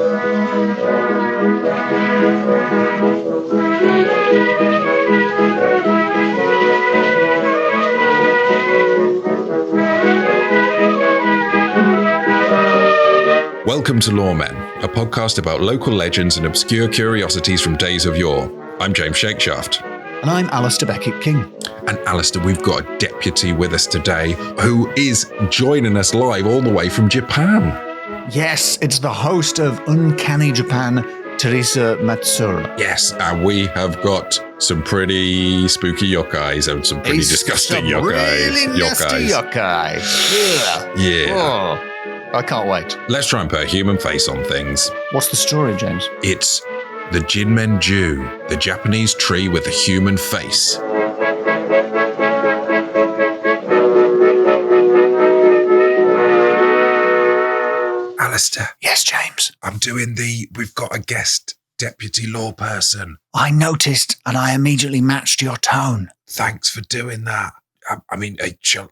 Welcome to Loremen, a podcast about local legends and obscure curiosities from days of yore. I'm James Shakeshaft. And I'm Alistair Beckett-King. And Alistair, we've got a deputy with us today who is joining us live all the way from Japan. Yes, it's the host of Uncanny Japan, Thersa Matsuura. Yes, and we have got some pretty spooky yokais and some pretty disgusting yokais. Really nasty yokai. Yeah. Oh, I can't wait. Let's try and put a human face on things. What's the story, James? It's the Ginmen Jew, the Japanese tree with a human face. Alistair. Yes, James. We've got a guest deputy law person. I noticed and I immediately matched your tone. Thanks for doing that. I mean, shall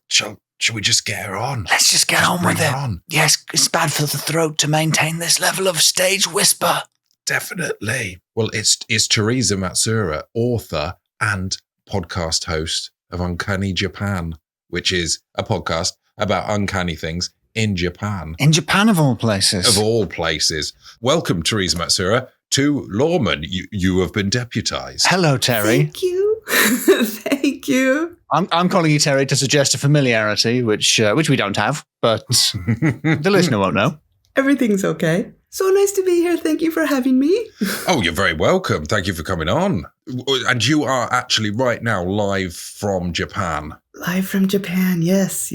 we just get her on? Let's just get on with it. Yes, it's bad for the throat to maintain this level of stage whisper. Definitely. Well, it's Thersa Matsuura, author and podcast host of Uncanny Japan, which is a podcast about uncanny things in Japan. In Japan, of all places. Of all places. Welcome, Thersa Matsuura, to Loremen. You have been deputized. Hello, Terry. Thank you. Thank you. I'm calling you Terry to suggest a familiarity, which we don't have, but the listener won't know. Everything's okay. So nice to be here. Thank you for having me. Oh, you're very welcome. Thank you for coming on. And you are actually right now live from Japan. Live from Japan. Yes.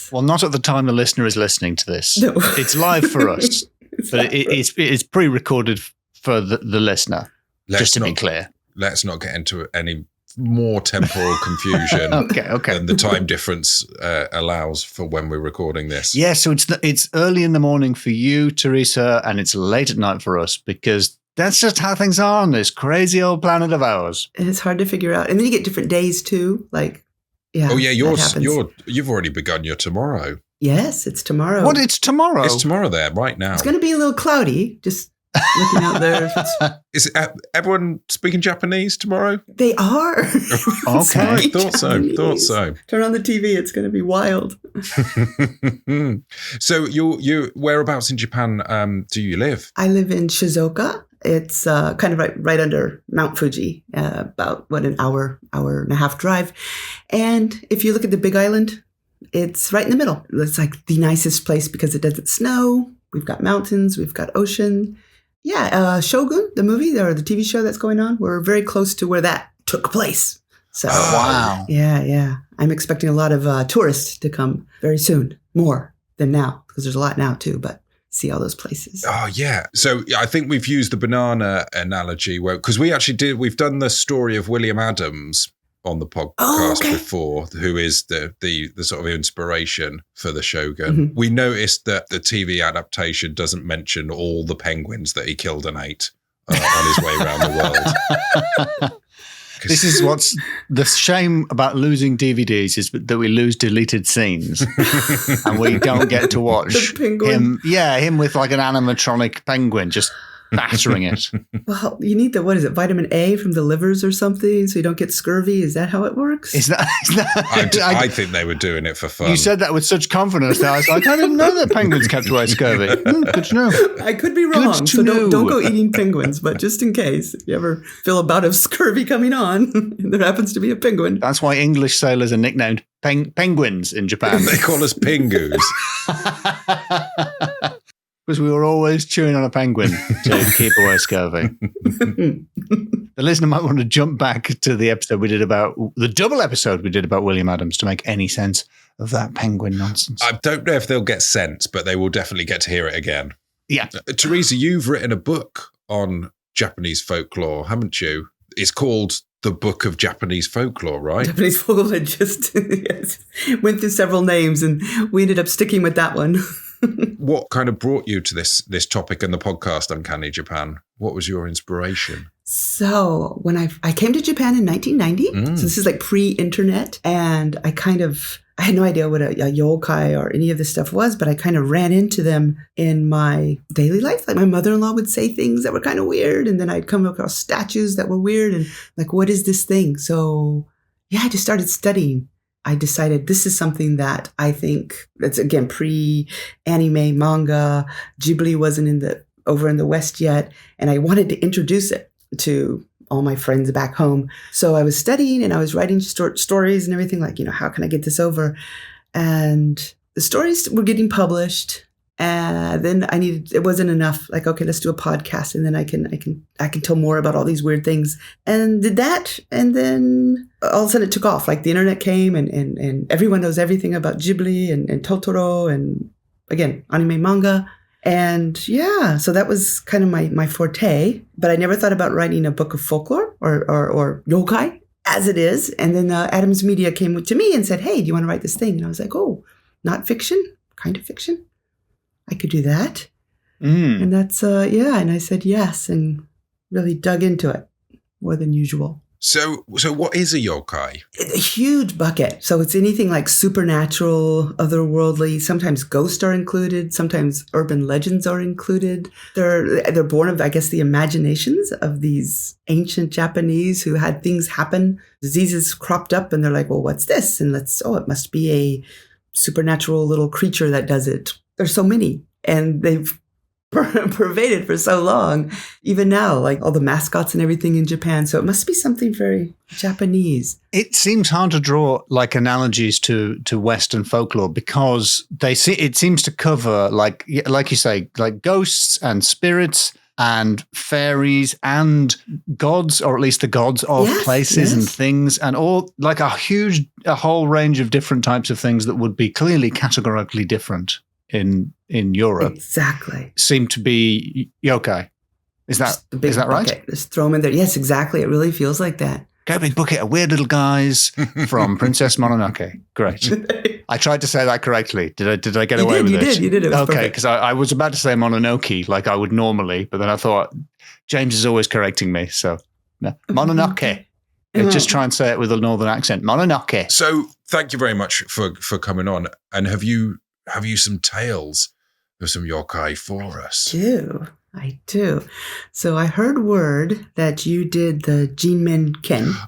Well, not at the time the listener is listening to this. No. It's live for us, but it's pre-recorded for the listener, just to be clear. Let's not get into any more temporal confusion okay. than the time difference allows for when we're recording this. Yeah, so it's early in the morning for you, Thersa, and it's late at night for us because that's just how things are on this crazy old planet of ours. And it's hard to figure out. And then you get different days too. Like, yeah. Oh yeah, you've already begun your tomorrow. Yes, it's tomorrow. What? It's tomorrow? It's tomorrow there, right now. It's going to be a little cloudy. Just looking out there. Is everyone speaking Japanese tomorrow? They are. Okay. Thought so. Turn on the TV. It's going to be wild. So you whereabouts in Japan do you live? I live in Shizuoka. It's kind of right under Mount Fuji, about an hour and a half drive. And if you look at the Big Island, it's right in the middle. It's like the nicest place because it doesn't snow. We've got mountains. We've got ocean. Yeah, Shogun, the movie or the TV show that's going on, we're very close to where that took place. So, wow. Yeah. I'm expecting a lot of tourists to come very soon, more than now, because there's a lot now too, but see all those places. Oh, yeah. So I think we've used the banana analogy because we've done the story of William Adams on the podcast before, who is the sort of inspiration for the Shogun. Mm-hmm. We noticed that the TV adaptation doesn't mention all the penguins that he killed and ate on his way around the world. This is what's the shame about losing DVDs is that we lose deleted scenes and we don't get to watch him with like an animatronic penguin just battering it. Well, you need vitamin A from the livers or something so you don't get scurvy. Is that how it works? Is that I think they were doing it for fun. You said that with such confidence that I was like, I didn't know that penguins kept away scurvy. Good to know. I could be wrong, so don't go eating penguins, but just in case, if you ever feel a bout of scurvy coming on, and there happens to be a penguin. That's why English sailors are nicknamed penguins in Japan. They call us pingus. Because we were always chewing on a penguin to keep away scurvy. The listener might want to jump back to the double episode we did about William Adams to make any sense of that penguin nonsense. I don't know if they'll get sense, but they will definitely get to hear it again. Yeah. Thersa, you've written a book on Japanese folklore, haven't you? It's called The Book of Japanese Folklore, right? Japanese folklore just went through several names and we ended up sticking with that one. What kind of brought you to this topic and the podcast Uncanny Japan? What was your inspiration? So when I came to Japan in 1990, so this is like pre-internet, and I I had no idea what a yokai or any of this stuff was, but I kind of ran into them in my daily life. Like my mother-in-law would say things that were kind of weird, and then I'd come across statues that were weird, and like, what is this thing? So yeah, I just started studying. I decided this is something that I think that's, again, pre-anime, manga. Ghibli wasn't over in the West yet, and I wanted to introduce it to all my friends back home. So I was studying and I was writing stories and everything, like, how can I get this over? And the stories were getting published. And then it wasn't enough. Like, okay, let's do a podcast, and then I can tell more about all these weird things. And did that, and then all of a sudden it took off. Like the internet came, and everyone knows everything about Ghibli and Totoro, and again, anime, manga. And yeah, so that was kind of my forte. But I never thought about writing a book of folklore or yokai as it is. And then Adams Media came to me and said, hey, do you want to write this thing? And I was like, oh, not fiction, kind of fiction. I could do that. And that's, and I said yes, and really dug into it more than usual. So what is a yokai? A huge bucket. So it's anything like supernatural, otherworldly. Sometimes ghosts are included. Sometimes urban legends are included. They're born of, I guess, the imaginations of these ancient Japanese who had things happen. Diseases cropped up, and they're like, well, what's this? And it must be a supernatural little creature that does it. There's so many, and they've pervaded for so long, even now, like all the mascots and everything in Japan. So it must be something very Japanese. It seems hard to draw like analogies to Western folklore, because it seems to cover like you say, like ghosts and spirits and fairies and gods, or at least the gods of places and things, and all like a whole range of different types of things that would be clearly categorically different in Europe. Exactly. Seem to be yokai. Is that right? Bucket. Just throw them in there. Yes, exactly. It really feels like that. Go big bucket of weird little guys from Princess Mononoke. Great. I tried to say that correctly. Did I get away with it? You did. It was okay, because I was about to say Mononoke like I would normally, but then I thought James is always correcting me. So no. Mononoke. Just try and say it with a northern accent. Mononoke. So thank you very much for coming on. And have you some tales of some yokai for us? I do. So I heard word that you did the Ginmen.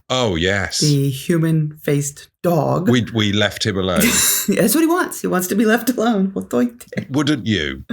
Oh, yes. The human-faced dog. We left him alone. That's what he wants. He wants to be left alone. Wouldn't you?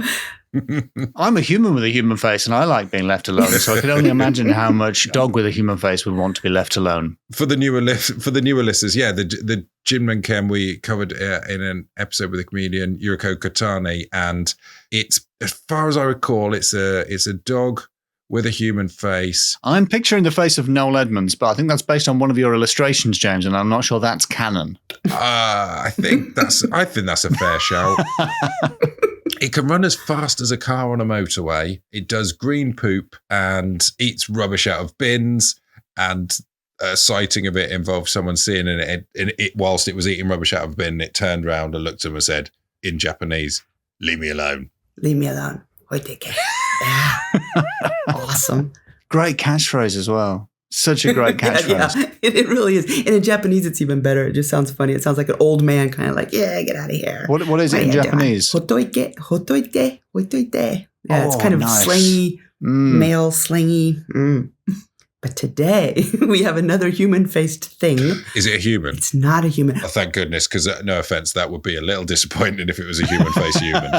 I'm a human with a human face, and I like being left alone. So I can only imagine how much dog with a human face would want to be left alone. For the newer listeners, yeah, the Ginmen we covered in an episode with the comedian Yuriko Katani, and it's, as far as I recall, it's a dog with a human face. I'm picturing the face of Noel Edmonds, but I think that's based on one of your illustrations, James, and I'm not sure that's canon. I think that's a fair shout. It can run as fast as a car on a motorway. It does green poop and eats rubbish out of bins. And a sighting of it involved someone seeing it whilst it was eating rubbish out of a bin. It turned around and looked at him and said, in Japanese, "Leave me alone." Leave me alone. Yeah. Awesome. Great catchphrase as well. Such a great catchphrase. Yeah. It really is. And in Japanese, it's even better. It just sounds funny. It sounds like an old man kind of like, yeah, get out of here. What is it in Japanese? Hotoike. Yeah, it's kind of slangy, male slangy. But today, we have another human-faced thing. Is it a human? It's not a human. Oh, thank goodness, because no offense, that would be a little disappointing if it was a human-faced human.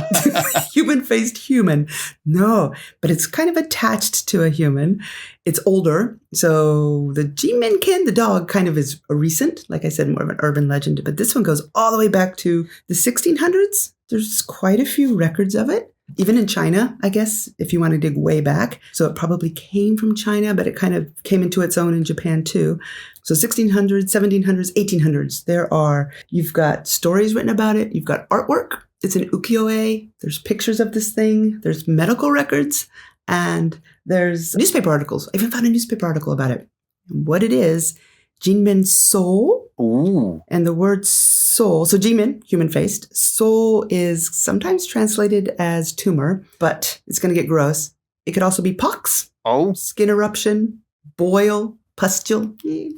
Human-faced human. No, but it's kind of attached to a human. It's older. So the Ginmen, the dog, kind of is a recent, like I said, more of an urban legend. But this one goes all the way back to the 1600s. There's quite a few records of it. Even in China, I guess, if you want to dig way back. So it probably came from China, but it kind of came into its own in Japan too. So 1600s, 1700s, 1800s, you've got stories written about it. You've got artwork. It's an ukiyo-e. There's pictures of this thing. There's medical records. And there's newspaper articles. I even found a newspaper article about it. And what it is, Ginman Soul. Ooh. And the word soul, so Ginmen, human-faced. Soul is sometimes translated as tumor, but it's going to get gross. It could also be pox, skin eruption, boil, pustule.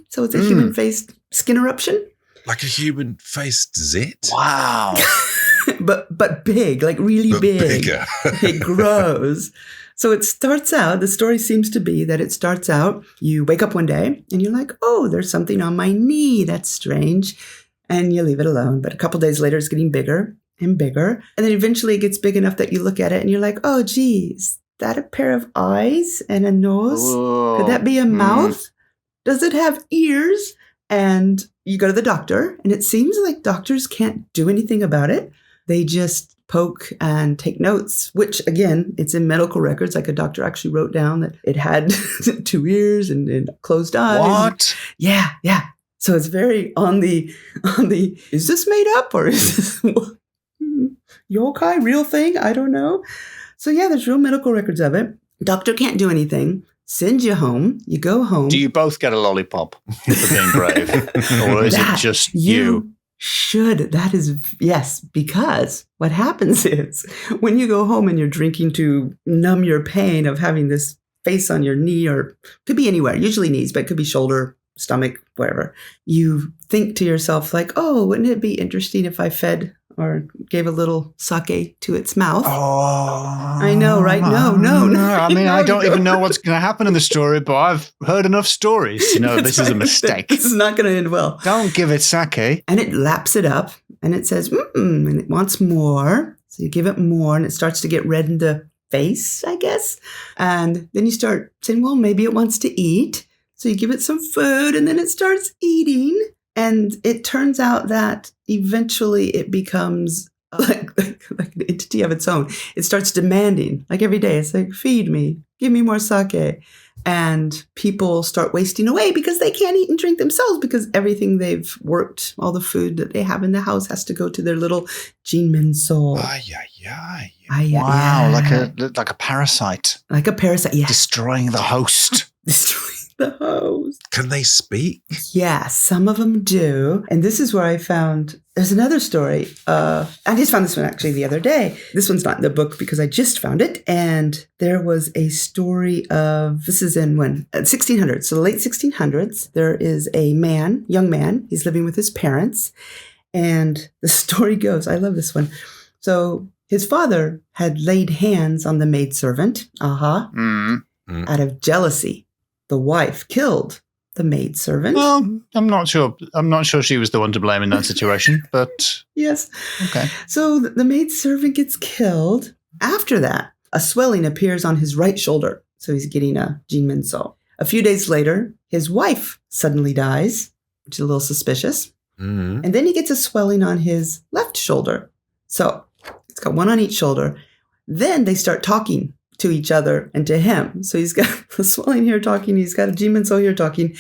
So it's a human-faced skin eruption. Like a human-faced zit? Wow. but big, like really But big. bigger. It grows. So it starts out, the story seems to be that it starts out, you wake up one day and you're like, oh, there's something on my knee. That's strange. And you leave it alone. But a couple days later, it's getting bigger and bigger. And then eventually it gets big enough that you look at it and you're like, oh, geez, that a pair of eyes and a nose? Whoa. Could that be a mouth? Does it have ears? And you go to the doctor, and it seems like doctors can't do anything about it. They just poke and take notes, which, again, it's in medical records. Like a doctor actually wrote down that it had 2 ears and closed eyes. What? Yeah. So it's very on the, is this made up or is this yokai, real thing? I don't know. So yeah, there's real medical records of it. Doctor can't do anything. Send you home. You go home. Do you both get a lollipop for being brave? Or is it just you? Should. That is, yes, because what happens is when you go home and you're drinking to numb your pain of having this face on your knee, or could be anywhere, usually knees, but it could be shoulder, stomach, wherever. You think to yourself like, oh, wouldn't it be interesting if I fed or gave a little sake to its mouth? Oh, I know, right? No. I mean, I don't even know what's going to happen in the story, but I've heard enough stories to know this is a mistake. This is not going to end well. Don't give it sake. And it laps it up and it says, and it wants more. So you give it more and it starts to get red in the face, I guess. And then you start saying, well, maybe it wants to eat. So you give it some food and then it starts eating. And it turns out that eventually it becomes like an entity of its own. It starts demanding, like every day. It's like, feed me, give me more sake. And people start wasting away because they can't eat and drink themselves because everything they've worked, all the food that they have in the house has to go to their little Ginman Soul. Wow, Wow, like a parasite. Like a parasite, yeah. Destroying the host. Destroying the host. Can they speak? Yeah, some of them do. And this is where I found, there's another story. I just found this one actually the other day. This one's not in the book because I just found it. And there was a story of, this is in 1600s. So the late 1600s, there is a young man. He's living with his parents. And the story goes, I love this one. So his father had laid hands on the maidservant. Out of jealousy. The wife killed the maidservant. Well, I'm not sure. I'm not sure she was the one to blame in that situation, but yes. Okay. So the maidservant gets killed. After that, a swelling appears on his right shoulder. So he's getting a Ginman Soul. A few days later, his wife suddenly dies, which is a little suspicious. Mm-hmm. And then he gets a swelling on his left shoulder. So it's got one on each shoulder. Then they start talking to each other and to him. So he's got a swelling here talking, he's got a Ginman Soul here talking,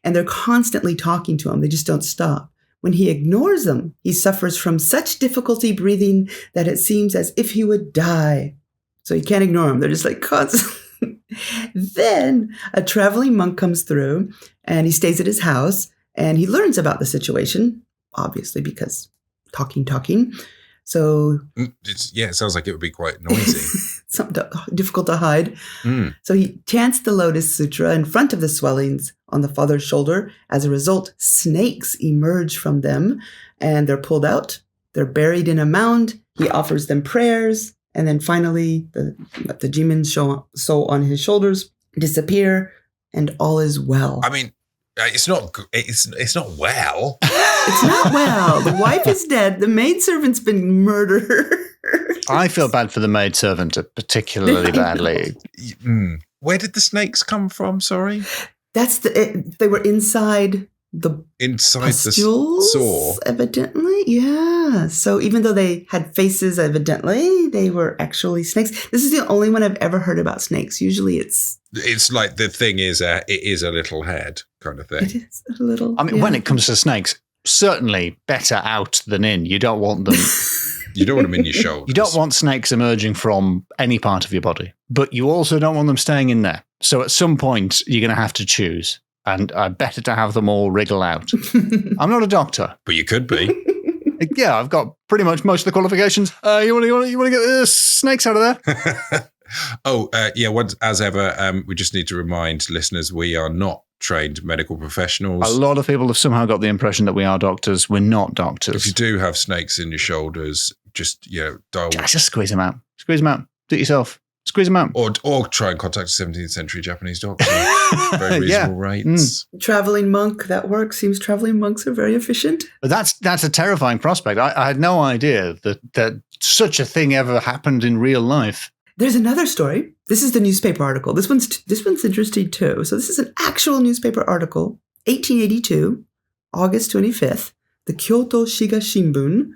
and they're constantly talking to him. They just don't stop. When he ignores them, he suffers from such difficulty breathing that it seems as if he would die. So he can't ignore them. They're just like constantly. Then a traveling monk comes through and he stays at his house and he learns about the situation, obviously because talking. So it sounds like it would be quite noisy. Something difficult to hide. So he chants the Lotus Sutra in front of the swellings on the father's shoulder. As a result, snakes emerge from them and they're pulled out. They're buried in a mound. He offers them prayers. And then finally, the Ginman Soul on his shoulders disappear and all is well. I mean, it's not well. It's not well. The wife is dead. The maidservant's been murdered. I feel bad for the maidservant particularly badly. Where did the snakes come from? Sorry, they were inside the pustules, evidently. Yeah. So even though they had faces, evidently they were actually snakes. This is the only one I've ever heard about snakes. Usually it's like the thing is it is a little head kind of thing. It is a little. I mean, when it comes to snakes, certainly better out than in. You don't want them. You don't want them in your shoulders. You don't want snakes emerging from any part of your body, but you also don't want them staying in there. So at some point, you're going to have to choose. And better to have them all wriggle out. I'm not a doctor. But you could be. Yeah, I've got pretty much most of the qualifications. You want to get snakes out of there? As ever, we just need to remind listeners we are not trained medical professionals. A lot of people have somehow got the impression that we are doctors. We're not doctors. If you do have snakes in your shoulders, just just squeeze them out. Squeeze them out. Do it yourself. Squeeze them out. Or try and contact a 17th century Japanese doctor. Very reasonable rates. Traveling monk, that works. Seems traveling monks are very efficient. But that's a terrifying prospect. I had no idea that such a thing ever happened in real life. There's another story. This is the newspaper article. This one's interesting too. So this is an actual newspaper article, 1882, August 25th, the Kyoto Shiga Shimbun,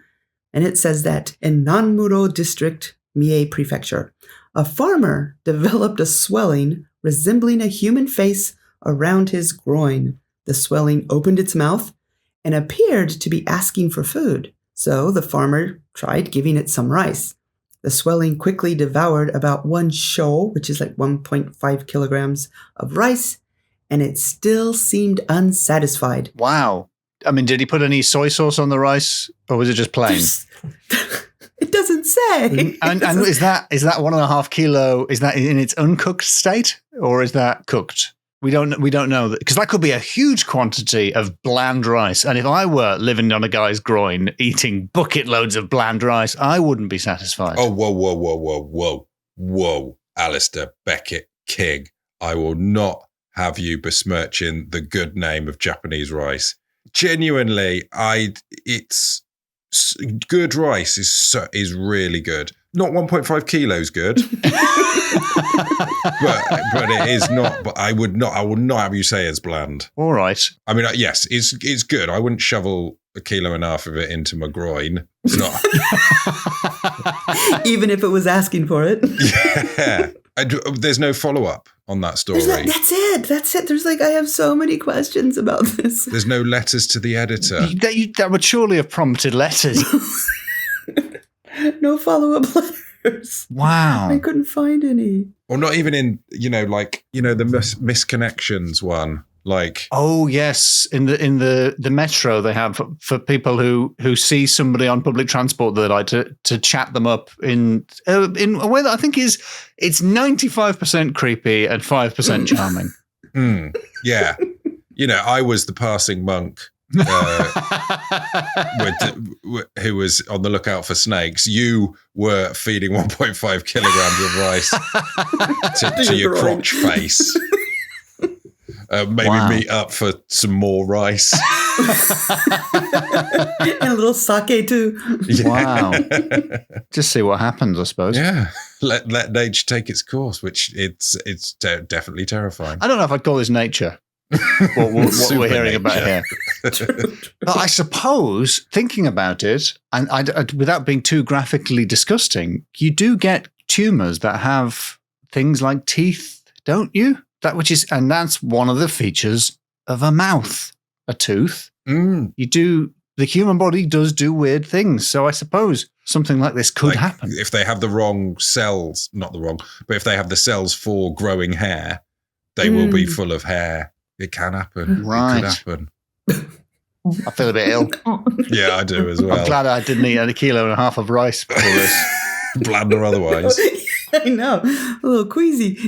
and it says that in Nanmuro District, Mie Prefecture, a farmer developed a swelling resembling a human face around his groin. The swelling opened its mouth and appeared to be asking for food. So the farmer tried giving it some rice. The swelling quickly devoured about 1 sho, which is like 1.5 kilograms of rice, and it still seemed unsatisfied. Wow. I mean, did he put any soy sauce on the rice, or was it just plain? It doesn't say. And is that 1.5 kilo? Is that in its uncooked state, or is that cooked? We don't know that, because that could be a huge quantity of bland rice. And if I were living on a guy's groin eating bucket loads of bland rice, I wouldn't be satisfied. Oh, whoa, Alistair Beckett King! I will not have you besmirching the good name of Japanese rice. Genuinely, it's good rice is really good. Not 1.5 kilos good, but it is not. But I will not have you say it's bland. All right. I mean, yes, it's good. I wouldn't shovel 1.5 kilos of it into my groin. It's not. Even if it was asking for it. Yeah. There's no follow-up on that story. That's it. There's I have so many questions about this. There's no letters to the editor. That would surely have prompted letters. No follow-up letters. Wow. I couldn't find any. Or not even in, the misconnections one. Oh yes, in the metro they have for people who see somebody on public transport that they like to chat them up in a way that I think it's 95% creepy and 5% charming. Yeah, I was the passing monk who was on the lookout for snakes. You were feeding 1.5 kilograms of rice to your crotch face. Maybe meet up for some more rice. And a little sake too. Yeah. Wow. Just see what happens, I suppose. Yeah. Let nature take its course, which it's definitely terrifying. I don't know if I'd call this nature. what we're hearing about here. But I suppose, thinking about it, and without being too graphically disgusting, you do get tumours that have things like teeth, don't you? And that's one of the features of a mouth, a tooth. The human body does do weird things. So I suppose something like this could happen. If they have the wrong cells, but if they have the cells for growing hair, they will be full of hair. It can happen. Right. It could happen. I feel a bit ill. Yeah, I do as well. I'm glad I didn't eat 1.5 kilos of rice before this. Bland or otherwise. I know. A little queasy.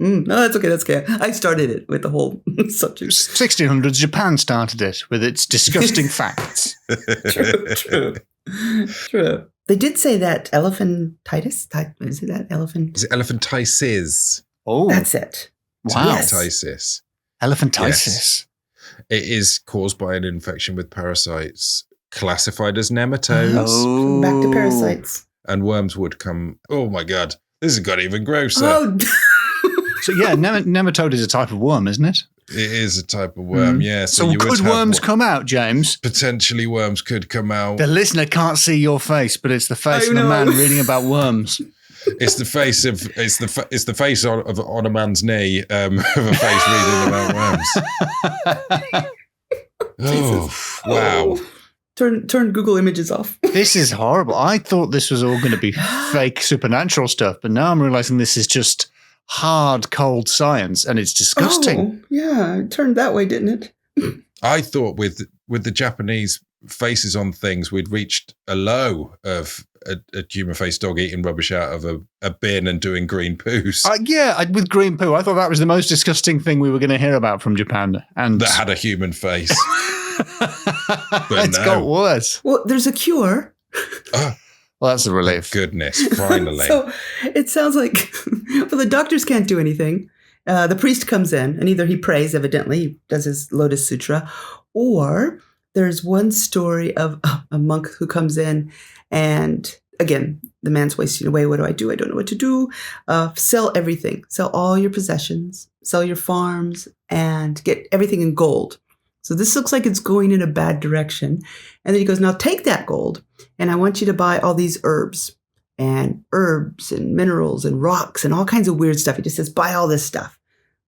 No, that's okay. That's okay. I started it with the whole subject. 1600s, Japan started it with its disgusting facts. True. They did say that elephantitis. Is it that elephant? Is it elephantiasis? Oh, that's it. Wow. Elephantiasis. Elephantiasis. Yes. It is caused by an infection with parasites, classified as nematodes. Oh. Back to parasites. And worms would come. Oh my God. This has got even grosser. Oh. So yeah, nematode is a type of worm, isn't it? It is a type of worm, yeah. So could worms come out, James? Potentially worms could come out. The listener can't see your face, but it's the face of a man reading about worms. It's the face on a man's knee of a face reading about worms. Oh, wow. Turn Google Images off. This is horrible. I thought this was all going to be fake supernatural stuff, but now I'm realizing this is just hard, cold science, and it's disgusting. Oh, yeah, it turned that way, didn't it? I thought with the Japanese faces on things, we'd reached a low of a human-faced dog eating rubbish out of a bin and doing green poos. With green poo. I thought that was the most disgusting thing we were going to hear about from Japan. And that had a human face. It's got worse. Well, there's a cure. Well, that's a relief. Goodness, finally. So it sounds like, well, the doctors can't do anything. The priest comes in, and either he prays, evidently, he does his Lotus Sutra, or there's one story of a monk who comes in, and again, the man's wasting away. What do? I don't know what to do. Sell everything. Sell all your possessions. Sell your farms, and get everything in gold. So this looks like it's going in a bad direction. And then he goes, now take that gold, and I want you to buy all these herbs and minerals and rocks and all kinds of weird stuff. He just says, buy all this stuff.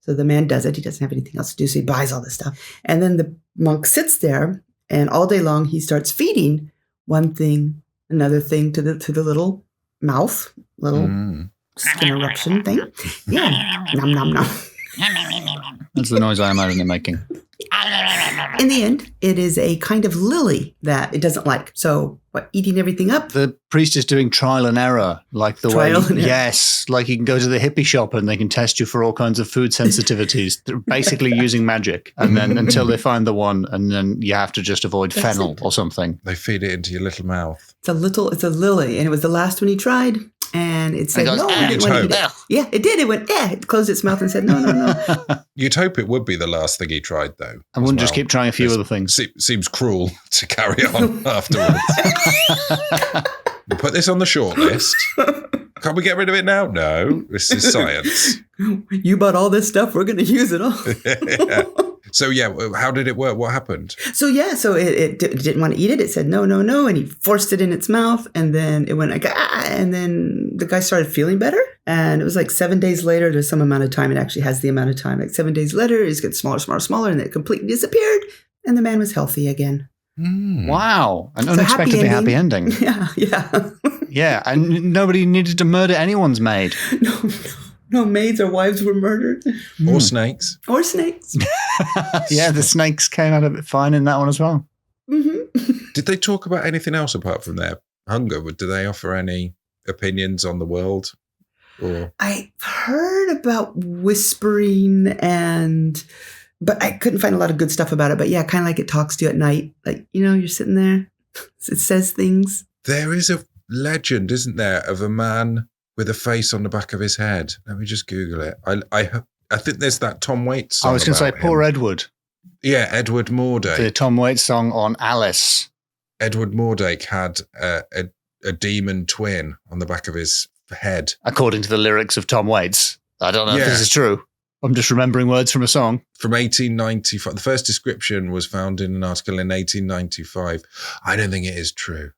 So the man does it. He doesn't have anything else to do, so he buys all this stuff. And then the monk sits there, and all day long he starts feeding one thing, another thing to the little mouth, little skin eruption thing. Yeah, nom nom nom. That's the noise I imagine they're making. In the end, it is a kind of lily that it doesn't like. So, eating everything up? The priest is doing trial and error, like the way. Yes, like you can go to the hippie shop and they can test you for all kinds of food sensitivities. They're basically using magic, and then until they find the one, and then you have to just avoid fennel or something. They feed it into your little mouth. It's a lily, and it was the last one he tried. And it said, no, I didn't want to eat it. Yeah, it did. It went, it closed its mouth and said, no. You'd hope it would be the last thing he tried, though. I wouldn't just keep trying a few other things. Seems cruel to carry on afterwards. We'll put this on the short list. Can't we get rid of it now? No, this is science. You bought all this stuff. We're going to use it all. Yeah. So, how did it work? What happened? So it didn't want to eat it. It said, no. And he forced it in its mouth. And then it went like, and then the guy started feeling better. And it was like 7 days later. There's some amount of time. It actually has the amount of time. Like 7 days later, it's getting smaller. And then it completely disappeared. And the man was healthy again. Wow. An unexpectedly happy ending. Yeah. Yeah. And nobody needed to murder anyone's maid. No maids or wives were murdered. Or snakes. Yeah, the snakes came out of it fine in that one as well. Mm-hmm. Did they talk about anything else apart from their hunger? Did they offer any opinions on the world? Or I heard about whispering but I couldn't find a lot of good stuff about it. But yeah, kind of like it talks to you at night. Like, you're sitting there. It says things. There is a legend, isn't there, of a man with a face on the back of his head. Let me just Google it. I think there's that Tom Waits song. I was going to say, poor Edward. Yeah, Edward Mordache. The Tom Waits song on Alice. Edward Mordache had a demon twin on the back of his head. According to the lyrics of Tom Waits. I don't know if this is true. I'm just remembering words from a song. From 1895. The first description was found in an article in 1895. I don't think it is true.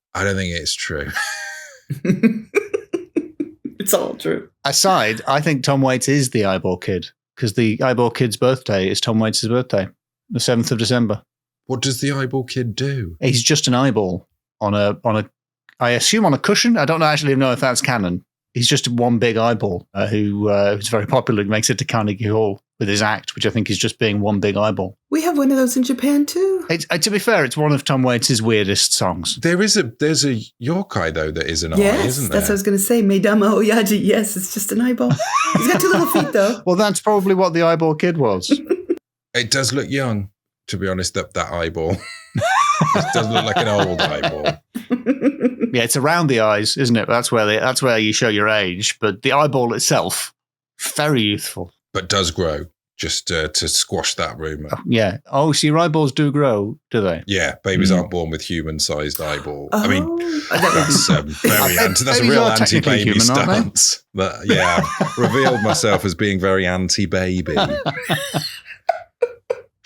It's all true. Aside, I think Tom Waits is the eyeball kid, because the eyeball kid's birthday is Tom Waits' birthday, the 7th of December. What does the eyeball kid do? He's just an eyeball on a I assume on a cushion. I don't actually know if that's canon. He's just one big eyeball who's very popular. He makes it to Carnegie Hall with his act, which I think is just being one big eyeball. We have one of those in Japan too. To be fair, it's one of Tom Waits' weirdest songs. There's a Yokai though that is an eye, isn't there? That's what I was going to say. Meidama Oyaji. Yes, it's just an eyeball. He's got 2 little feet though. Well, that's probably what the eyeball kid was. It does look young, to be honest. That eyeball. It does look like an old eyeball. Yeah, it's around the eyes, isn't it? That's where you show your age. But the eyeball itself, very youthful. But does grow, just to squash that rumour. Yeah. Oh, so your eyeballs do grow, do they? Yeah, babies aren't born with human-sized eyeball. I mean, that's that's a real anti-baby human, stance. But yeah, I've revealed myself as being very anti-baby.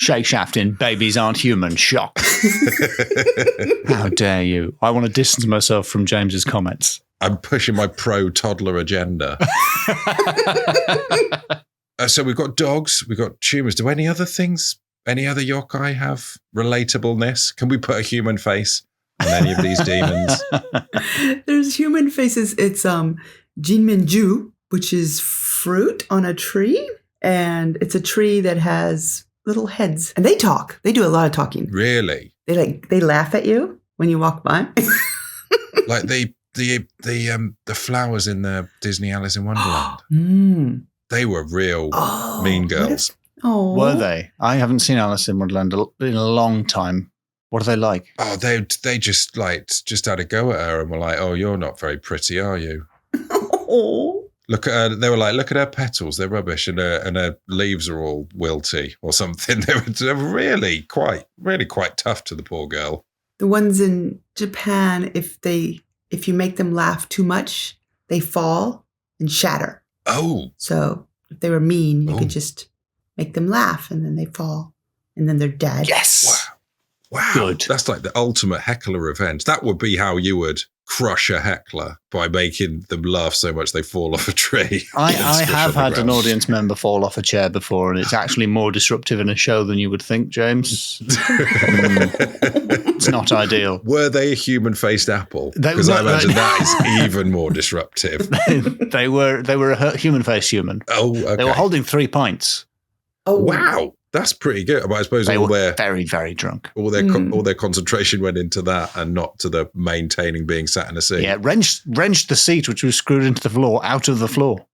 Shake shafting, babies aren't human, shock. How dare you? I want to distance myself from James's comments. I'm pushing my pro-toddler agenda. So we've got dogs, we've got tumors. Do any other yokai have relatableness? Can we put a human face on any of these demons? There's human faces. It's jinmen, which is fruit on a tree. And it's a tree that has little heads. And they talk. They do a lot of talking. Really? They laugh at you when you walk by. Like the flowers in the Disney Alice in Wonderland. They were real mean girls. Were they? I haven't seen Alice in Wonderland in a long time. What are they like? Oh, they just had a go at her and were like, "Oh, you're not very pretty, are you?" Look at her. They were like, "Look at her petals; they're rubbish, and her leaves are all wilty or something." They were really quite tough to the poor girl. The ones in Japan, if you make them laugh too much, they fall and shatter. Oh, so if they were mean, you could just make them laugh, and then they fall, and then they're dead. Yes. Wow. Good. That's like the ultimate heckler event. That would be how you would crush a heckler, by making them laugh so much they fall off a tree. I have had an audience member fall off a chair before, and it's actually more disruptive in a show than you would think, James. It's not ideal. Were they a human-faced apple? Because I imagine that is even more disruptive. They were a human-faced human. Oh, okay. They were holding 3 pints. Oh, wow. That's pretty good. But I suppose they were very, very drunk. All their concentration went into that and not to the maintaining being sat in a seat. Yeah, wrenched the seat, which was screwed into the floor, out of the floor.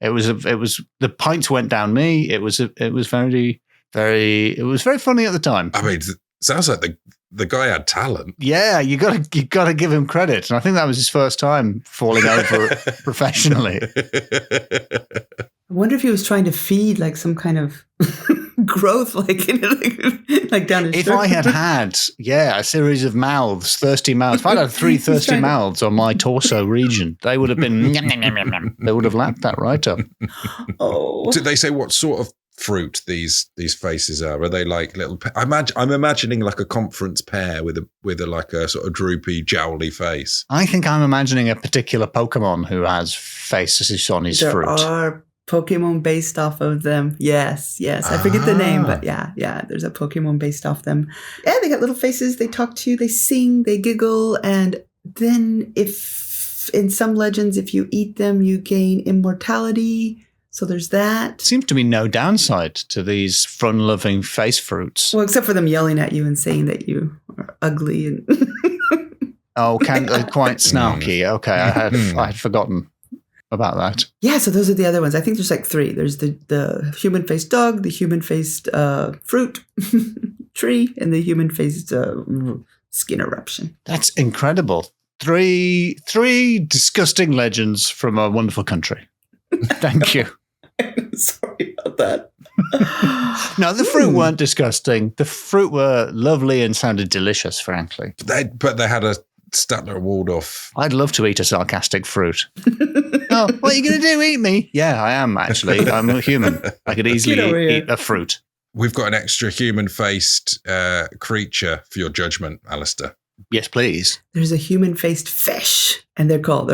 It was the pints went down me. It was very funny at the time. I mean, it sounds like the guy had talent. Yeah, you got to give him credit, and I think that was his first time falling over professionally. I wonder if he was trying to feed like some kind of growth, like down his If throat. I had a series of mouths, thirsty mouths. If I'd had 3 thirsty mouths on my torso region, they would have been. They would have lapped that right up. Oh, did they say what sort of fruit these faces are? Are they like little? I'm imagining like a conference pear with a like a sort of droopy, jowly face. I think I'm imagining a particular Pokemon who has faces on his fruit. There are Pokemon based off of them. Yes. I forget the name, but yeah. There's a Pokemon based off them. Yeah, they got little faces. They talk to you. They sing. They giggle. And then if in some legends, if you eat them, you gain immortality. So there's that. Seems to be no downside to these fun-loving face fruits. Well, except for them yelling at you and saying that you are ugly and quite snarky. Okay, I had forgotten about that. Yeah, so those are the other ones. I think there's like 3. There's the human-faced dog, the human-faced fruit tree, and the human-faced skin eruption. That's incredible. 3 disgusting legends from a wonderful country. Thank you. Sorry about that. No, the fruit weren't disgusting. The fruit were lovely and sounded delicious, frankly. But they had a Statler Waldorf. I'd love to eat a sarcastic fruit. Oh, what are you going to do? Eat me? Yeah, I am, actually. I'm a human. I could easily eat a fruit. We've got an extra human-faced creature for your judgment, Alistair. Yes, please. There's a human-faced fish, and they're called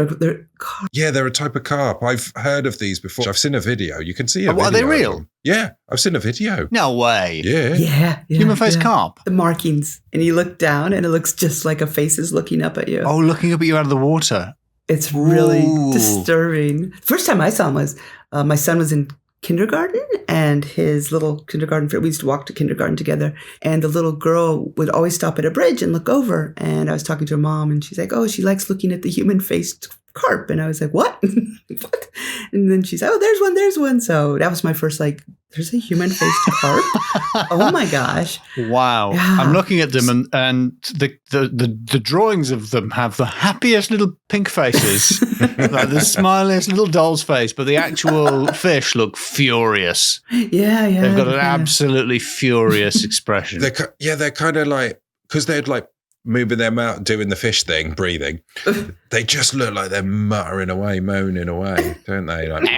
carp. Yeah, they're a type of carp. I've heard of these before. I've seen a video. You can see a video. Are they real? Yeah, I've seen a video. No way. Yeah. Human-faced carp. The markings, and you look down, and it looks just like a face is looking up at you. Oh, looking up at you out of the water. It's really disturbing. First time I saw him was my son was in kindergarten, and his little kindergarten friend, we used to walk to kindergarten together, and the little girl would always stop at a bridge and look over, and I was talking to her mom, and she's like, oh, she likes looking at the human-faced carp, and I was like, what? What? And then she's like, oh, there's one. So that was my first, like, there's a human-faced carp? Oh my gosh. Wow. Yeah. I'm looking at them, and the drawings of them have the happiest little pink faces, like the smiliest little doll's face, but the actual fish look furious. Yeah. They've got an absolutely furious expression. They're kind of like, because they'd like moving their mouth, doing the fish thing, breathing. They just look like they're muttering away, moaning away, don't they? Like,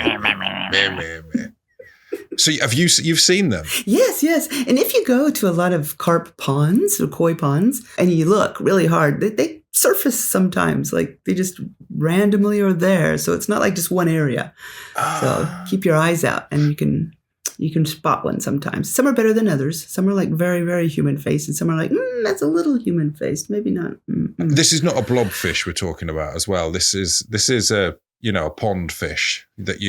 So you've seen them? Yes. And if you go to a lot of carp ponds or koi ponds and you look really hard, they surface sometimes. Like they just randomly are there. So it's not like just one area. So keep your eyes out, and you can spot one sometimes. Some are better than others. Some are like very, very human faced, and some are like, that's a little human faced. Maybe not. This is not a blobfish we're talking about as well. This is a pond fish that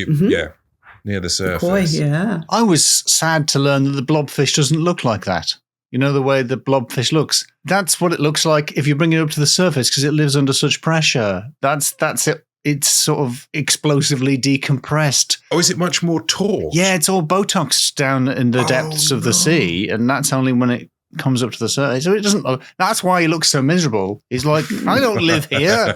near the surface. Koi, yeah. I was sad to learn that the blobfish doesn't look like that. You know the way the blobfish looks? That's what it looks like if you bring it up to the surface because it lives under such pressure. That's it. It's sort of explosively decompressed. Oh, is it much more taut? Yeah, it's all Botox down in the depths of the sea, and that's only when it comes up to the surface. So it doesn't look, that's why he looks so miserable. He's like, I don't live here.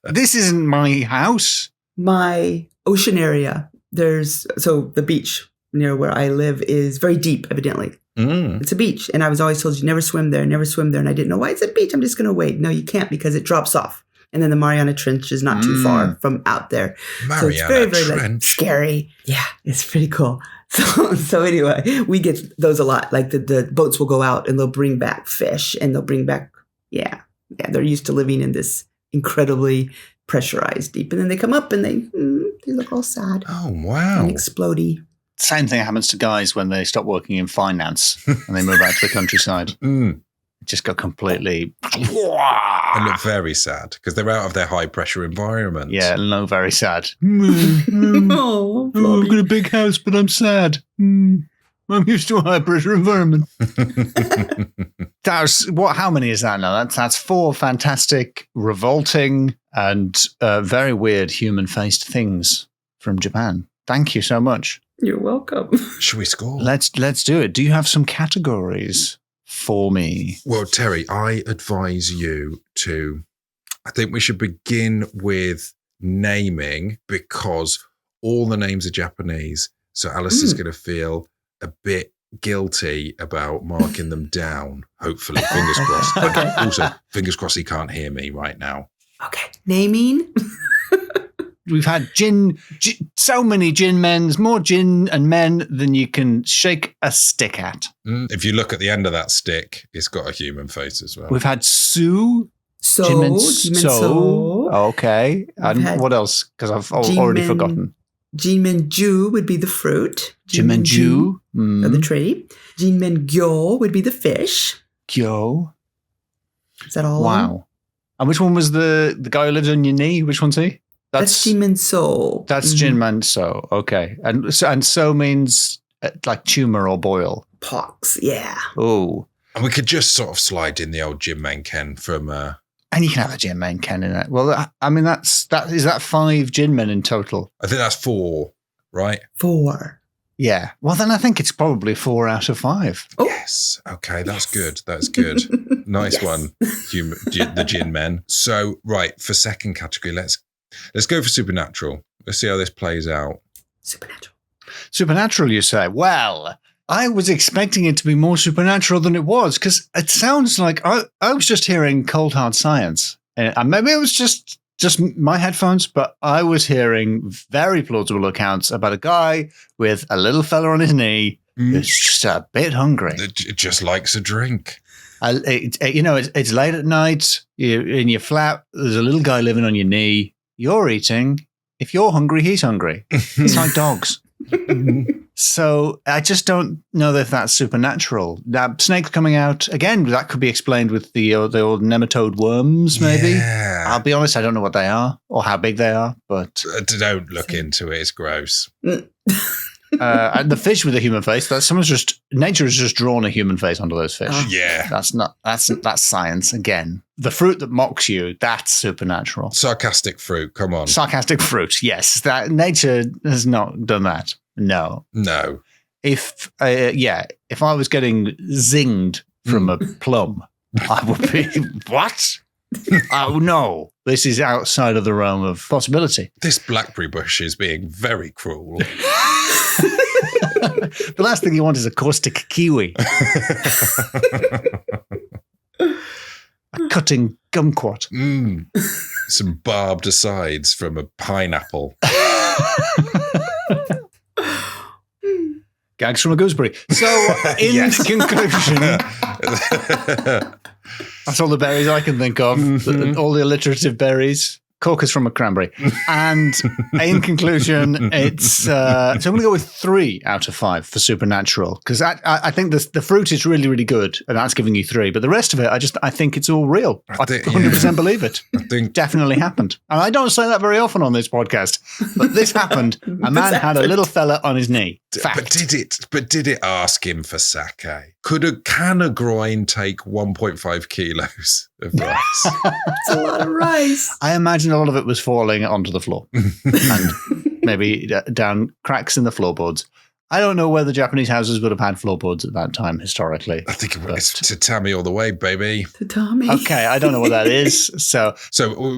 This isn't my house. My ocean area, the beach near where I live is very deep, evidently. It's a beach. And I was always told you never swim there. And I didn't know why it's a beach. I'm just going to wait. No, you can't because it drops off. And then the Mariana Trench is not too far from out there. Mariana so it's very, very Trench. Scary. Yeah, it's pretty cool. So anyway, we get those a lot. Like the boats will go out and they'll bring back fish and they'll bring back, they're used to living in this incredibly pressurized deep. And then they come up and they look all sad. Oh, wow. And explodey. Same thing happens to guys when they stop working in finance and they move out to the countryside. Just go completely... And look very sad because they're out of their high-pressure environment. Yeah, no, very sad. Oh, I've got a big house, but I'm sad. I'm used to a high-pressure environment. How many is that now? That's 4 fantastic, revolting, and very weird human-faced things from Japan. Thank you so much. You're welcome. Should we score? Let's do it. Do you have some categories for me? Well, Terry, I advise you to, I think we should begin with naming because all the names are Japanese. So Alice is going to feel a bit guilty about marking them down. Hopefully, fingers crossed. Okay. Also, fingers crossed he can't hear me right now. Okay. Naming. We've had so many jinmen, more jin and men than you can shake a stick at. If you look at the end of that stick, it's got a human face as well. We've had Jinmen Ginman Soul. Okay. And what else? Because I've already forgotten. Ginmen Ju would be the fruit. Ginmen Ju. Of the tree. Ginmen Gyo would be the fish. Gyo. Is that all? Wow. And which one was the guy who lives on your knee? Which one's he? That's Ginman Soul. That's Ginman Soul. Okay. And so means like tumor or boil. Pox, yeah. Oh. And we could just sort of slide in the old Ginmen Ken from... And you can have a Ginmen Ken in it. Well, I mean, is that 5 Ginmen in total? I think that's 4, right? 4. Yeah. Well, then I think it's probably 4 out of 5. Oh. Yes. Okay, that's good. That's good. Nice one, the Ginmen. So, right, for second category, let's go for supernatural. Let's see how this plays out. Supernatural, you say? Well, I was expecting it to be more supernatural than it was because it sounds like I was just hearing cold hard science. And maybe it was just my headphones, but I was hearing very plausible accounts about a guy with a little fella on his knee who's just a bit hungry. It just likes a drink. It's late at night. You're in your flat. There's a little guy living on your knee. You're eating. If you're hungry, he's hungry. It's like dogs. So I just don't know if that's supernatural. Now, snakes coming out, again, that could be explained with the old nematode worms, maybe. Yeah. I'll be honest, I don't know what they are or how big they are, but... Don't look into it. It's gross. And the fish with a human face, nature has just drawn a human face onto those fish. Yeah. That's science again. The fruit that mocks you, that's supernatural. Sarcastic fruit, come on. Sarcastic fruit, yes. That nature has not done that. No. If I was getting zinged from a plum, I would be, what? Oh no, this is outside of the realm of possibility. This blackberry bush is being very cruel. The last thing you want is a caustic kiwi. A cutting kumquat. Some barbed asides from a pineapple. Gags from a gooseberry. So, in conclusion, that's all the berries I can think of. All the alliterative berries. Caucus from a cranberry. And in conclusion, it's... so I'm going to go with 3 out of 5 for supernatural. Because I think the fruit is really, really good. And that's giving you 3. But the rest of it, I think it's all real. I 100% believe it. I think definitely happened. And I don't say that very often on this podcast. But this happened. A man had a little fella on his knee. Fact. But did it ask him for sake? Could a can of groin take 1.5 kilos of rice? It's a lot of rice. I imagine a lot of it was falling onto the floor and maybe down cracks in the floorboards. I don't know whether Japanese houses would have had floorboards at that time historically. I think it's tatami all the way, baby. Tatami. Okay, I don't know what that is. So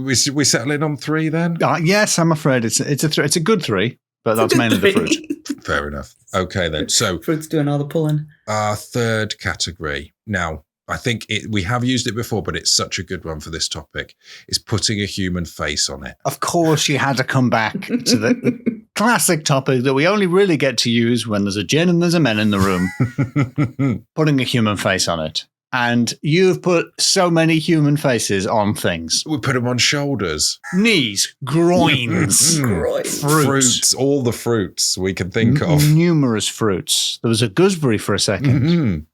we settling on 3 then? Yes, I'm afraid it's a good 3, but that's mainly the fruit. Fair enough. Okay then. So fruit's doing all the pulling. Our third category. Now, I think we have used it before, but it's such a good one for this topic, is putting a human face on it. Of course, you had to come back to the classic topic that we only really get to use when there's a gin and there's a men in the room. Putting a human face on it. And you've put so many human faces on things. We put them on shoulders. Knees, groins, fruits, all the fruits we can think of. Numerous fruits. There was a gooseberry for a second.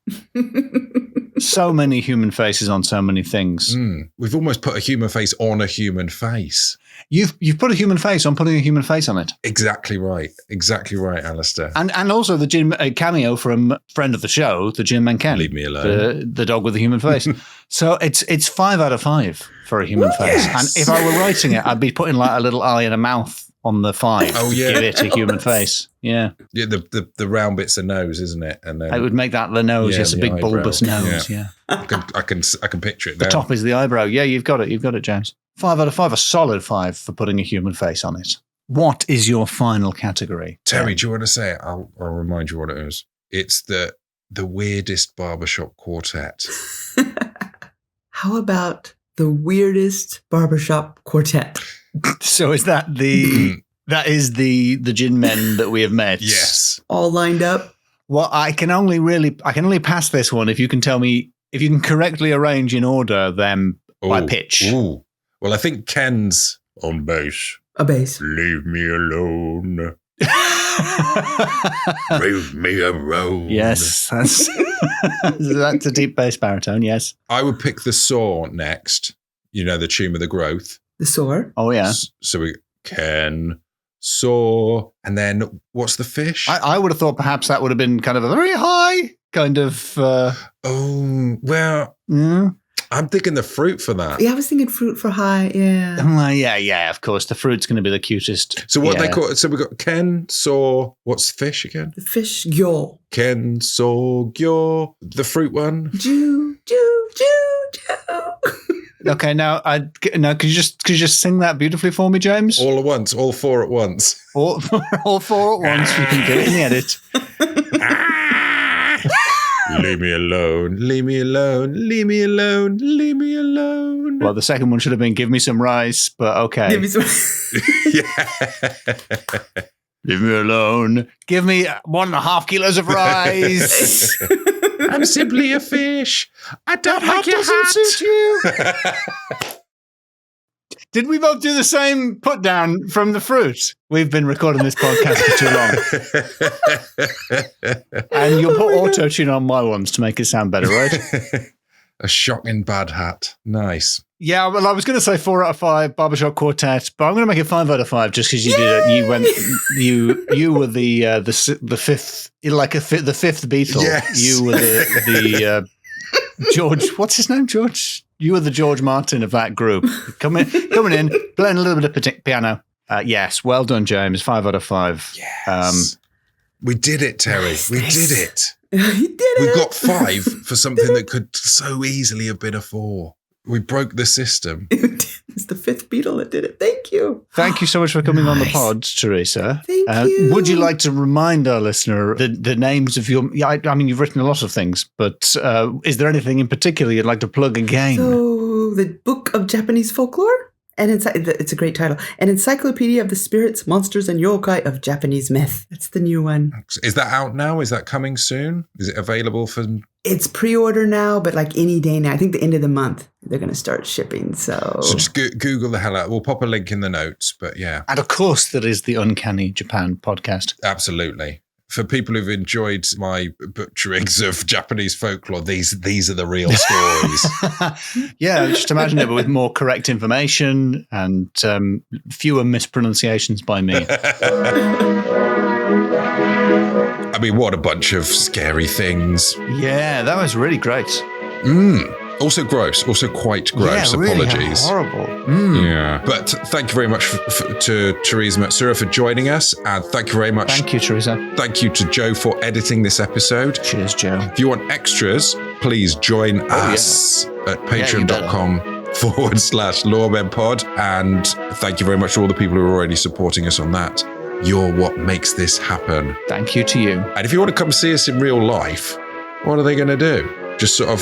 So many human faces on so many things. We've almost put a human face on a human face. You've put a human face on putting a human face on it. Exactly right, Alistair. And also the cameo from friend of the show, the McCain. Leave me alone. The dog with the human face. So it's 5 out of 5 for a human face. And if I were writing it, I'd be putting like a little eye and a mouth on the 5. Oh yeah, give it a human face. Yeah, the round bit's a nose, isn't it? And then I would make that the nose. Yes, a big eyebrow. Bulbous nose. Yeah. I can picture it. The top is the eyebrow. Yeah, you've got it, James. 5 out of 5, a solid 5 for putting a human face on it. What is your final category? Terry, do you want to say it? I'll remind you what it is. It's the weirdest barbershop quartet. How about the weirdest barbershop quartet? So is that that is the jinmen that we have met? Yes. All lined up? Well, I can only pass this one if you can tell me, if you can correctly arrange in order them by pitch. Ooh. Well, I think Ken's on bass. A bass. Leave me alone. Leave me alone. Yes, that's a deep bass baritone, yes. I would pick the saw next. You know, the tune of the growth. The saw. Oh, yeah. So we Ken, saw, and then what's the fish? I would have thought perhaps that would have been kind of a very high kind of... I'm thinking the fruit for that. Yeah, I was thinking fruit for high, yeah. Yeah, of course. The fruit's going to be the cutest. So what they call it? So we've got Ken, saw, what's fish again? The fish, gyo. Ken, saw, gyo. The fruit one? Ju. Okay, now could you just sing that beautifully for me, James? All at once, all 4 at once. All 4 at once. You can do it in the edit. Leave me alone, leave me alone, leave me alone, leave me alone. Well, the second one should have been give me some rice, but okay. Give me some Yeah. Leave me alone. Give me 1.5 kilos of rice. I'm simply a fish. I don't like your hat. Suit you. Did we both do the same put down from the fruit? We've been recording this podcast for too long. And you'll put auto-tune on my ones to make it sound better, right? A shocking bad hat. Nice. Yeah, well, I was going to say 4 out of 5 barbershop quartet, but I'm going to make it 5 out of 5 just because you did it. You went, you were the fifth, like the fifth Beatle. Yes. You were the George. What's his name? George. You were the George Martin of that group. Coming in, playing a little bit of piano. Yes, well done, James. 5 out of 5. Yes. We did it, Terry. We did it. You did it. We got 5 for something that could so easily have been a 4. We broke the system. It's the 5th Beatle that did it. Thank you. Thank you so much for coming on the pod, Thersa. Thank you. Would you like to remind our listener the names of your... I mean, you've written a lot of things, but is there anything in particular you'd like to plug again? So, the Book of Japanese Folklore, and it's a great title, An Encyclopedia of the Spirits, Monsters, and Yokai of Japanese Myth. That's the new one. Is that out now? Is that coming soon? Is it available for... It's pre-order now, but like any day now. I think the end of the month, they're going to start shipping. So just Google the hell out. We'll pop a link in the notes, but yeah. And of course, there is the Uncanny Japan podcast. Absolutely. For people who've enjoyed my butcherings of Japanese folklore, these are the real stories. Yeah, just imagine it, but with more correct information and fewer mispronunciations by me. I mean, what a bunch of scary things. Yeah, that was really great. Also gross. Also quite gross. Yeah, really Apologies. Horrible. Yeah. But thank you very much to Theresa Matsuura for joining us. And thank you very much. Thank you, Theresa. Thank you to Joe for editing this episode. Cheers, Joe. If you want extras, please join us at patreon.com/LoremenPod. And thank you very much to all the people who are already supporting us on that. You're what makes this happen. Thank you to you. And if you want to come see us in real life, what are they going to do? Just sort of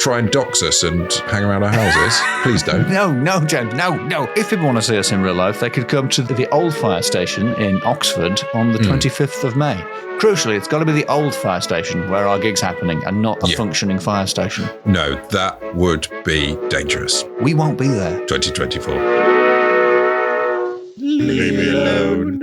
try and dox us and hang around our houses? Please don't. No, James, no. If people want to see us in real life, they could come to the old fire station in Oxford on the 25th of May. Crucially, it's got to be the old fire station where our gig's happening and not a functioning fire station. No, that would be dangerous. We won't be there. 2024. Leave me alone.